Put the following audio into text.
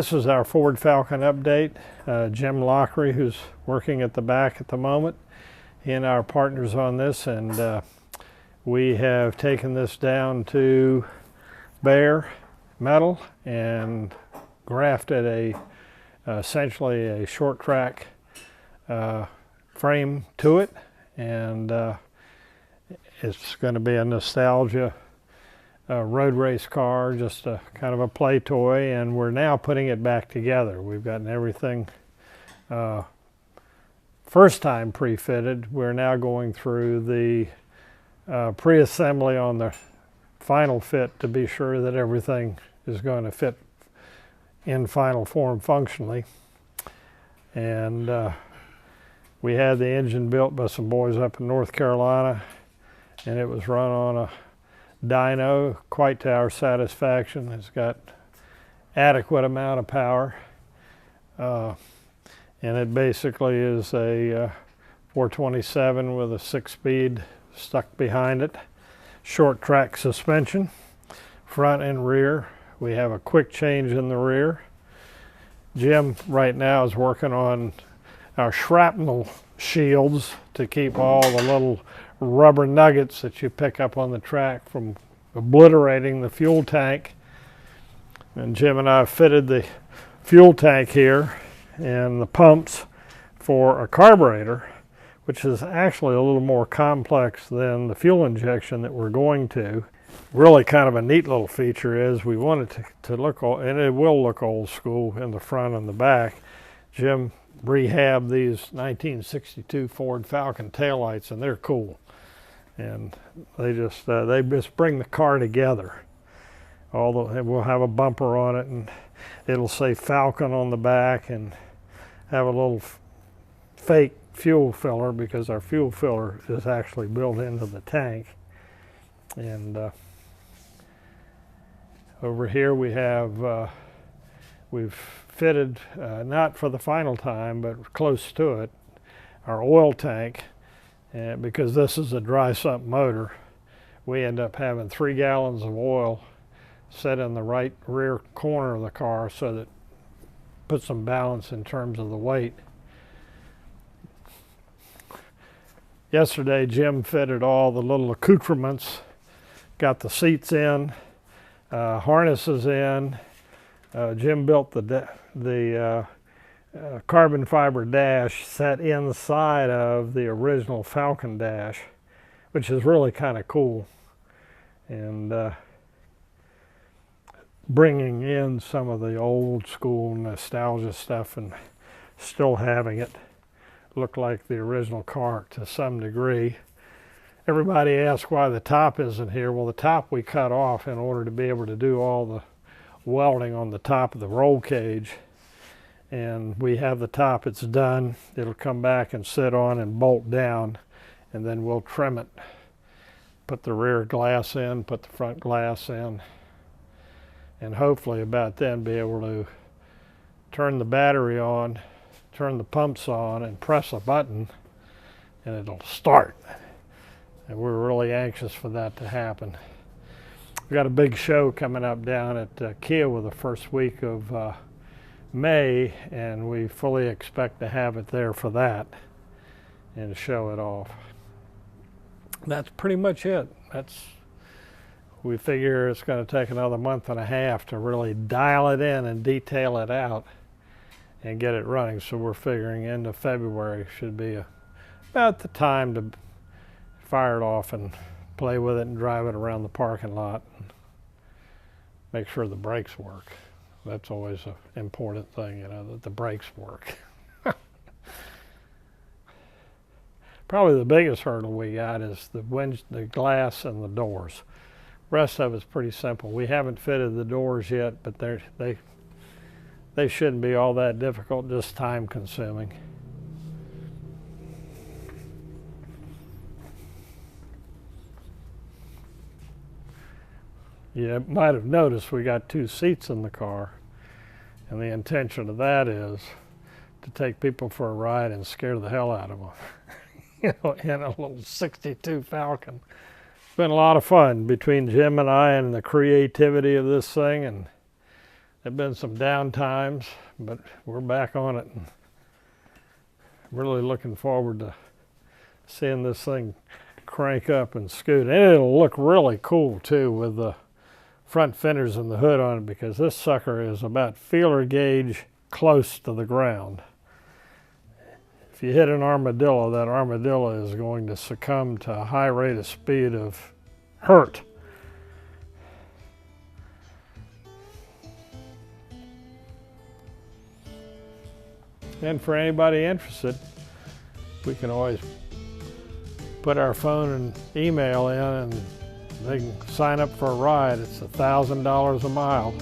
This is our Ford Falcon update. Jim Lockery, who's working at the back at the moment, he and I are partners on this, and we have taken this down to bare metal and grafted essentially a short track frame to it, and it's going to be a nostalgia road race car, just a kind of a play toy, and we're now putting it back together. We've gotten everything first time pre-fitted. We're now going through the pre-assembly on the final fit to be sure that everything is going to fit in final form functionally. And we had the engine built by some boys up in North Carolina, and it was run on a dyno quite to our satisfaction. It's got adequate amount of power, and it basically is a 427 with a 6-speed stuck behind it, short track suspension, front and rear. We have a quick change in the rear. Jim right now is working on our shrapnel shields to keep all the little rubber nuggets that you pick up on the track from obliterating the fuel tank. And Jim and I fitted the fuel tank here and the pumps for a carburetor, which is actually a little more complex than the fuel injection that we're going to. Really kind of a neat little feature is we want it to look, and it will look old school in the front and the back. Jim rehabbed these 1962 Ford Falcon taillights, and they're cool. And they just bring the car together. We'll have a bumper on it, and it'll say Falcon on the back, and have a little fake fuel filler because our fuel filler is actually built into the tank. And over here we have we've fitted, not for the final time, but close to it, our oil tank. And because this is a dry sump motor, we end up having 3 gallons of oil set in the right rear corner of the car, so that puts some balance in terms of the weight. Yesterday Jim fitted all the little accoutrements, got the seats in, harnesses in. Jim built the carbon fiber dash set inside of the original Falcon dash, which is really kind of cool, and bringing in some of the old school nostalgia stuff and still having it look like the original car to some degree. Everybody asks why the top isn't here. Well, the top we cut off in order to be able to do all the welding on the top of the roll cage. And we have the top, it's done. It'll come back and sit on and bolt down, and then we'll trim it. Put the rear glass in, put the front glass in, and hopefully about then be able to turn the battery on, turn the pumps on, and press a button, and it'll start. And we're really anxious for that to happen. We've got a big show coming up down at Kiowa the first week of May, and we fully expect to have it there for that and show it off. That's pretty much it. We figure it's going to take another month and a half to really dial it in and detail it out and get it running. So we're figuring end of February should be about the time to fire it off and play with it and drive it around the parking lot and make sure the brakes work. That's always an important thing, you know, that the brakes work. Probably the biggest hurdle we got is the glass and the doors. Rest of it's pretty simple. We haven't fitted the doors yet, but they shouldn't be all that difficult, just time consuming. You might have noticed we got 2 seats in the car, and the intention of that is to take people for a ride and scare the hell out of them. You know, in a little 62 Falcon. It's been a lot of fun between Jim and I and the creativity of this thing, and There've been some down times, but we're back on it. And really looking forward to seeing this thing crank up and scoot. And it'll look really cool too with the front fenders and the hood on it, because this sucker is about feeler gauge close to the ground. If you hit an armadillo, that armadillo is going to succumb to a high rate of speed of hurt. And for anybody interested, we can always put our phone and email in and they can sign up for a ride. It's $1,000 a mile.